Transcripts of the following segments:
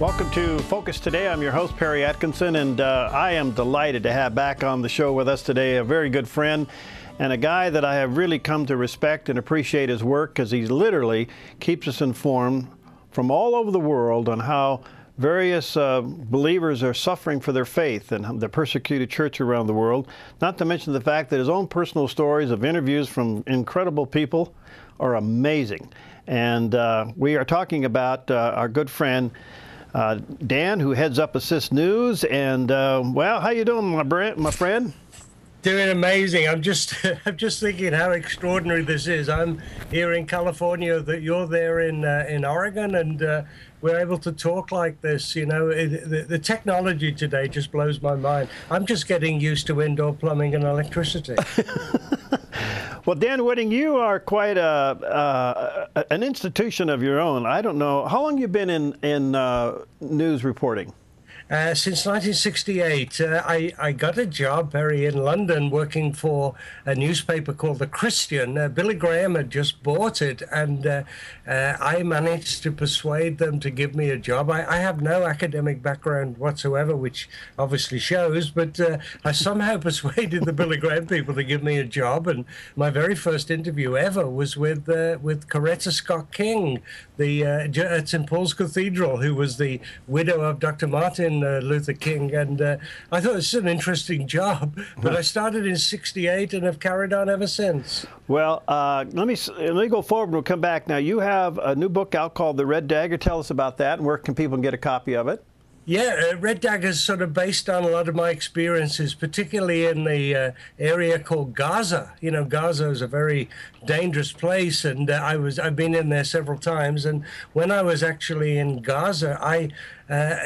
Welcome to Focus Today. I'm your host, Perry Atkinson, and I am delighted to have back on the show with us today a very good friend and a guy that I have really come to respect and appreciate his work, because he literally keeps us informed from all over the world on how various believers are suffering for their faith and the persecuted church around the world, not to mention the fact that his own personal stories of interviews from incredible people are amazing. And we are talking about our good friend Dan, who heads up ASSIST News. And well, how you doing, my friend? Doing amazing. I'm just thinking how extraordinary this is. I'm here in California, that you're there in Oregon, and we're able to talk like this. You know, the technology today just blows my mind. I'm just getting used to indoor plumbing and electricity. Well, Dan Whitting, you are quite an institution of your own. I don't know, how long have you been in news reporting? Since 1968, I got a job, Perry, in London, working for a newspaper called The Christian. Billy Graham had just bought it, and I managed to persuade them to give me a job. I have no academic background whatsoever, which obviously shows, but I somehow persuaded the Billy Graham people to give me a job, and my very first interview ever was with Coretta Scott King, at St. Paul's Cathedral, who was the widow of Dr. Martin Luther King, and I thought this is an interesting job, but I started in '68 and have carried on ever since. Well, let me go forward and we'll come back. Now, you have a new book out called The Red Dagger. Tell us about that, and where can people get a copy of it? Yeah, Red Dagger is sort of based on a lot of my experiences, particularly in the area called Gaza. You know, Gaza is a very dangerous place, and I've been in there several times. And when I was actually in Gaza, I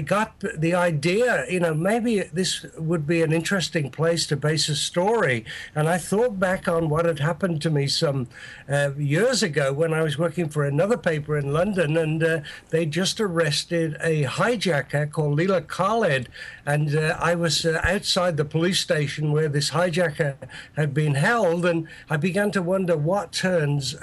got the idea, you know, maybe this would be an interesting place to base a story. And I thought back on what had happened to me some years ago when I was working for another paper in London, and they just arrested a hijacker called Leela Khaled. And I was outside the police station where this hijacker had been held, and I began to wonder what turns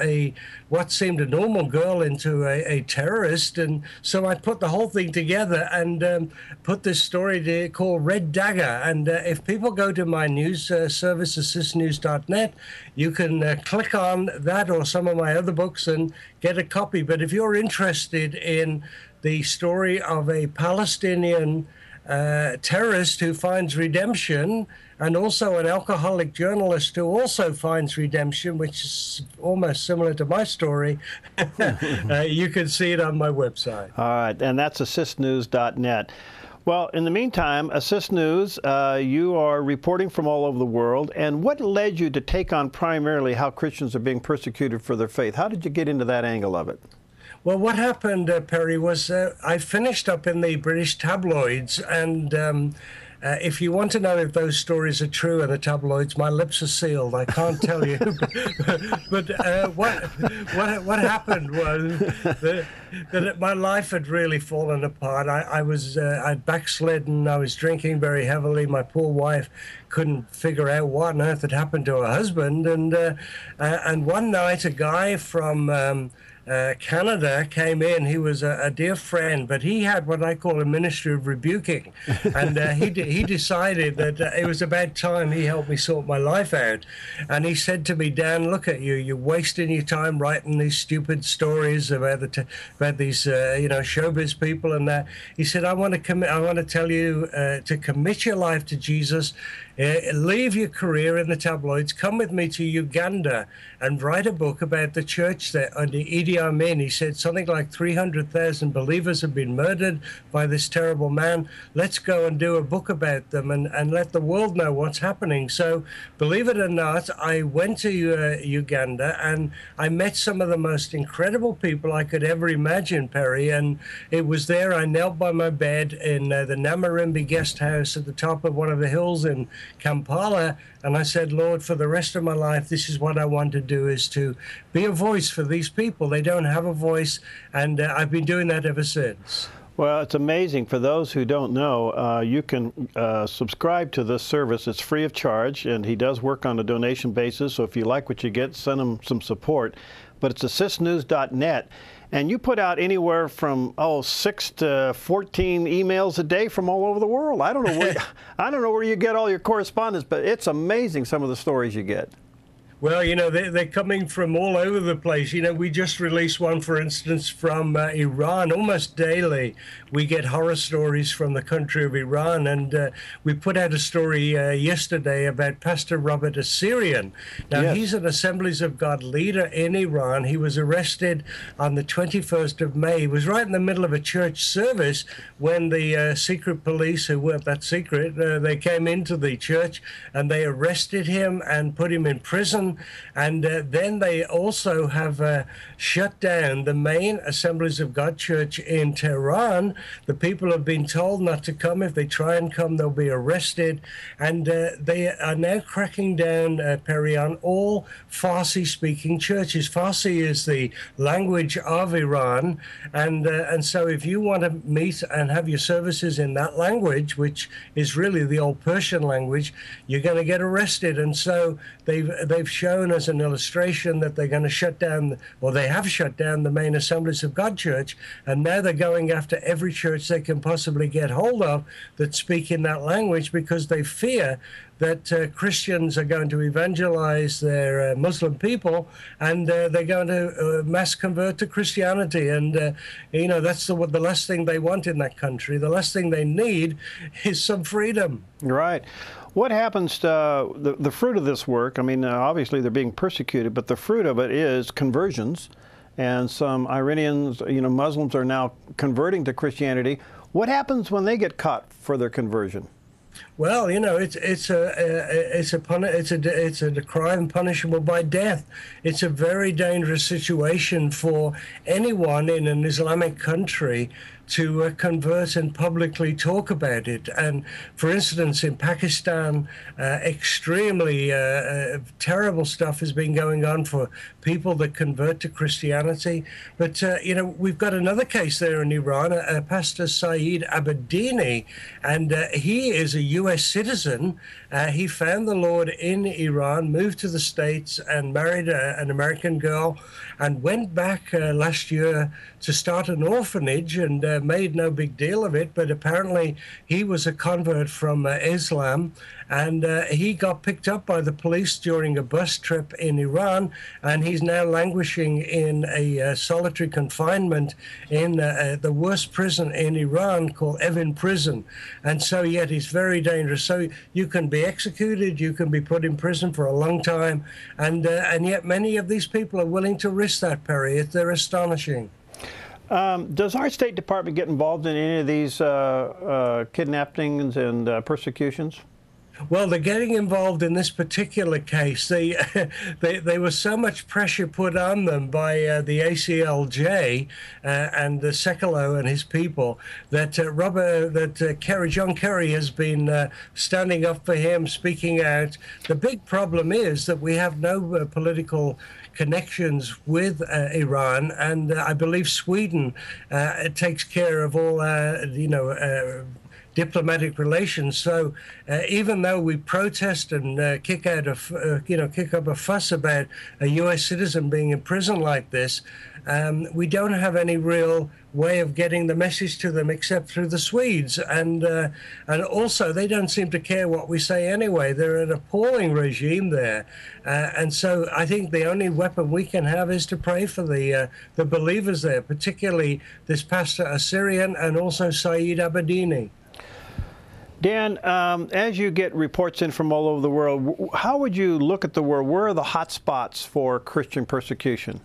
what seemed a normal girl into a terrorist. And so I put the whole thing together and put this story called Red Dagger. And if people go to my news service, ASSISTnews.net, you can click on that or some of my other books and get a copy. But if you're interested in the story of a Palestinian terrorist who finds redemption, and also an alcoholic journalist who also finds redemption, which is almost similar to my story, you can see it on my website. All right, and that's ASSISTnews.net. Well, in the meantime, ASSIST News, you are reporting from all over the world. And what led you to take on primarily how Christians are being persecuted for their faith? How did you get into that angle of it? Well, what happened, Perry, was I finished up in the British tabloids, and if you want to know if those stories are true in the tabloids, my lips are sealed. I can't tell you. but what happened was that my life had really fallen apart. I'd backslidden. I was drinking very heavily. My poor wife couldn't figure out what on earth had happened to her husband. And one night, a guy from Canada came in. He was a dear friend, but he had what I call a ministry of rebuking, and he decided that it was about time he helped me sort my life out. And he said to me, Dan, look at you, you're wasting your time writing these stupid stories about these you know, showbiz people and that. He said, I want to tell you to commit your life to Jesus. Leave your career in the tabloids, come with me to Uganda and write a book about the church there under Idi Amin. He said something like 300,000 believers have been murdered by this terrible man. Let's go and do a book about them and let the world know what's happening. So, believe it or not, I went to Uganda, and I met some of the most incredible people I could ever imagine, Perry. And it was there I knelt by my bed in the Namarimbi guest house at the top of one of the hills in Kampala, and I said, Lord, for the rest of my life, this is what I want to do, is to be a voice for these people. They don't have a voice, and I've been doing that ever since. Well, it's amazing. For those who don't know, you can subscribe to this service. It's free of charge, and he does work on a donation basis, so if you like what you get, send him some support. But it's ASSISTnews.net. And you put out anywhere from 6 to 14 emails a day from all over the world. I don't know where you get all your correspondence, but it's amazing some of the stories you get. Well, they're coming from all over the place. We just released one, for instance, from Iran. Almost daily, we get horror stories from the country of Iran. And we put out a story yesterday about Pastor Asseriyan. Now, yes. He's an Assemblies of God leader in Iran. He was arrested on the 21st of May. He was right in the middle of a church service when the secret police, who weren't that secret, they came into the church and they arrested him and put him in prison. And then they also have shut down the main Assemblies of God church in Tehran. The people have been told not to come. If they try and come, they'll be arrested. And they are now cracking down, Perry, on all Farsi-speaking churches. Farsi is the language of Iran. And so if you want to meet and have your services in that language, which is really the old Persian language, you're going to get arrested. And so they've shown as an illustration that they're going to shut down, or they have shut down the main Assemblies of God church, and now they're going after every church they can possibly get hold of that speak in that language, because they fear that Christians are going to evangelize their Muslim people, and they're going to mass convert to Christianity. And, that's the last thing they want in that country. The last thing they need is some freedom. Right. What happens to the fruit of this work? I mean, obviously they're being persecuted, but the fruit of it is conversions. And some Iranians, Muslims are now converting to Christianity. What happens when they get caught for their conversion? Well, it's a crime punishable by death. It's a very dangerous situation for anyone in an Islamic country to convert and publicly talk about it. And for instance, in Pakistan, extremely terrible stuff has been going on for people that convert to Christianity. But, we've got another case there in Iran, Pastor Saeed Abedini, and he is a U.S. citizen. He found the Lord in Iran, moved to the States, and married an American girl, and went back last year to start an orphanage, and made no big deal of it. But apparently he was a convert from Islam, and he got picked up by the police during a bus trip in Iran, and he's now languishing in a solitary confinement in the worst prison in Iran called Evin Prison. And so yet he's very dangerous. So you can be executed, you can be put in prison for a long time, and yet many of these people are willing to risk that, Perry. They're astonishing. Does our State Department get involved in any of these kidnappings and persecutions? Well, they're getting involved in this particular case. They were so much pressure put on them by the ACLJ and the Sekelo and his people that John Kerry has been standing up for him, speaking out. The big problem is that we have no political connections with Iran, and I believe Sweden takes care of all, diplomatic relations. So even though we protest and kick up a fuss about a U.S. citizen being in prison like this, we don't have any real way of getting the message to them except through the Swedes. And also, they don't seem to care what we say anyway. They're an appalling regime there. And so I think the only weapon we can have is to pray for the believers there, particularly this Pastor Asseriyan and also Saeed Abedini. Dan, as you get reports in from all over the world, how would you look at the world? Where are the hot spots for Christian persecution?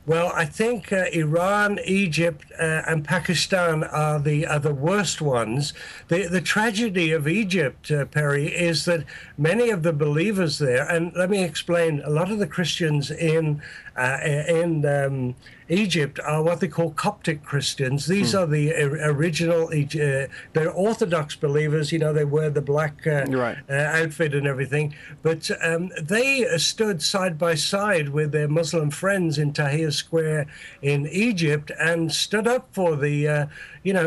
Well, I think Iran, Egypt, and Pakistan are the worst ones. The tragedy of Egypt, Perry, is that many of the believers there, and let me explain, a lot of the Christians in Egypt are what they call Coptic Christians. These are the original, they're Orthodox believers, they wear the black outfit and everything. But they stood side by side with their Muslim friends in Tahrir Square in Egypt and stood up for the,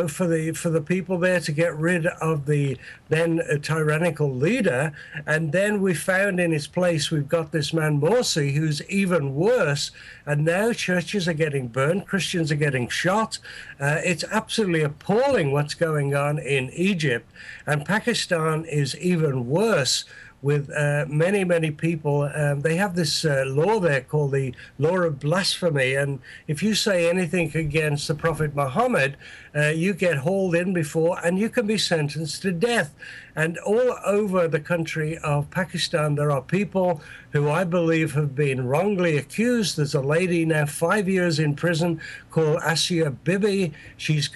for the people there to get rid of the then tyrannical leader. And then we found in his place, we've got this man Morsi, who's even worse. And now churches are getting getting burned. Christians are getting shot. It's absolutely appalling what's going on in Egypt. And Pakistan is even worse, with many people. They have this law there called the law of blasphemy. And if you say anything against the Prophet Muhammad, you get hauled in before and you can be sentenced to death. And all over the country of Pakistan, there are people who I believe have been wrongly accused. There's a lady now 5 years in prison called Asia Bibi. She's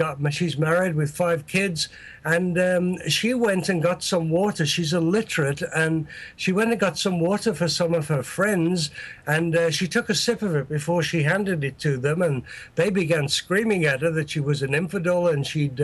married with 5 kids. And she went and got some water. She's illiterate, and she went and got some water for some of her friends, and she took a sip of it before she handed it to them, and they began screaming at her that she was an infidel and she'd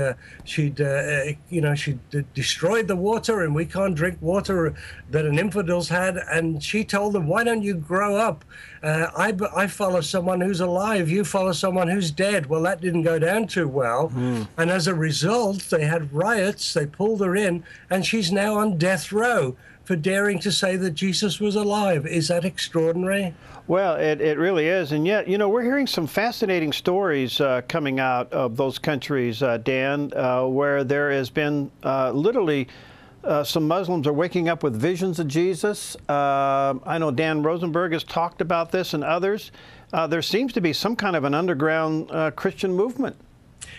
destroyed the water, and we can't drink water that an infidel's had. And she told them, "Why don't you grow up? I follow someone who's alive. You follow someone who's dead." Well, that didn't go down too well. And as a result, they had riots. They pulled her in, and she's now on death row for daring to say that Jesus was alive. Is that extraordinary? Well, it really is. And yet, we're hearing some fascinating stories coming out of those countries, Dan, where there has been literally some Muslims are waking up with visions of Jesus. I know Dan Rosenberg has talked about this, and others. There seems to be some kind of an underground Christian movement.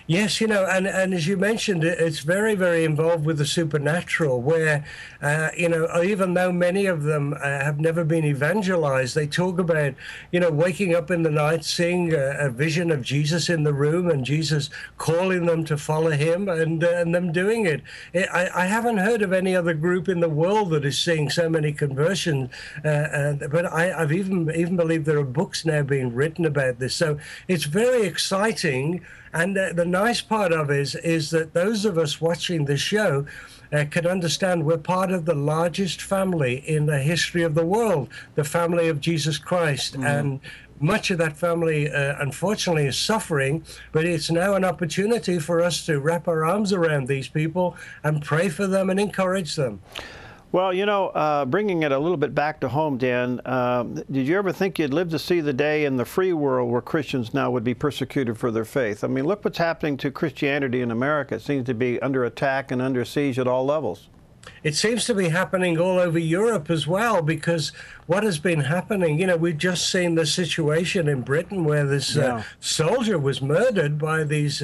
Yes, and as you mentioned, it's very, very involved with the supernatural, where, even though many of them have never been evangelized, they talk about, waking up in the night, seeing a vision of Jesus in the room and Jesus calling them to follow him, and them doing it. I haven't heard of any other group in the world that is seeing so many conversions, but I've even believe there are books now being written about this. So it's very exciting. And the nice part of it is that those of us watching the show can understand we're part of the largest family in the history of the world, the family of Jesus Christ. And much of that family, unfortunately, is suffering, but it's now an opportunity for us to wrap our arms around these people and pray for them and encourage them. Well, bringing it a little bit back to home, Dan, did you ever think you'd live to see the day in the free world where Christians now would be persecuted for their faith? I mean, look what's happening to Christianity in America. It seems to be under attack and under siege at all levels. It seems to be happening all over Europe as well, because what has been happening, we've just seen the situation in Britain where this soldier was murdered by these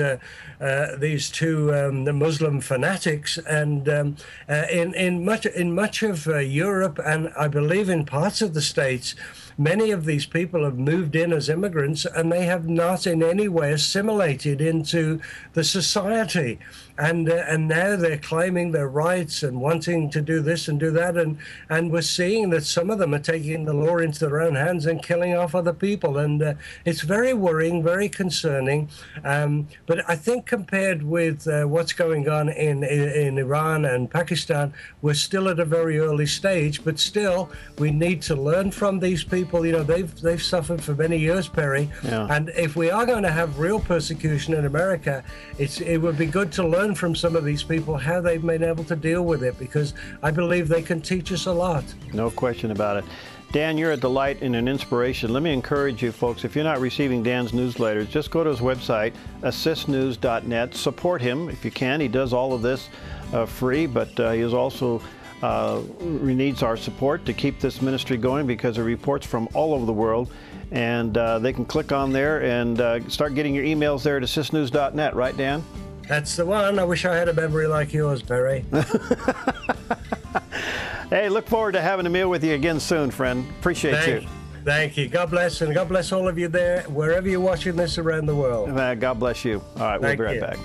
two Muslim fanatics, and in much of Europe, and I believe in parts of the States, many of these people have moved in as immigrants, and they have not in any way assimilated into the society. And now they're claiming their rights and wanting to do this and do that. And we're seeing that some of them are taking the law into their own hands and killing off other people. And it's very worrying, very concerning. But I think compared with what's going on in Iran and Pakistan, we're still at a very early stage. But still, we need to learn from these people. They've suffered for many years, Perry. Yeah. And if we are going to have real persecution in America, it would be good to learn from some of these people how they've been able to deal with it, because I believe they can teach us a lot. No question about it. Dan, you're a delight and an inspiration. Let me encourage you folks, if you're not receiving Dan's newsletters, just go to his website, assistnews.net. Support him if you can. He does all of this free, but he is also needs our support to keep this ministry going, because it reports from all over the world. And they can click on there and start getting your emails there at assistnews.net, right, Dan? That's the one. I wish I had a memory like yours, Barry. Hey, look forward to having a meal with you again soon, friend. Appreciate you. Thank you. God bless, and God bless all of you there, wherever you're watching this around the world. God bless you. All right, we'll be right back.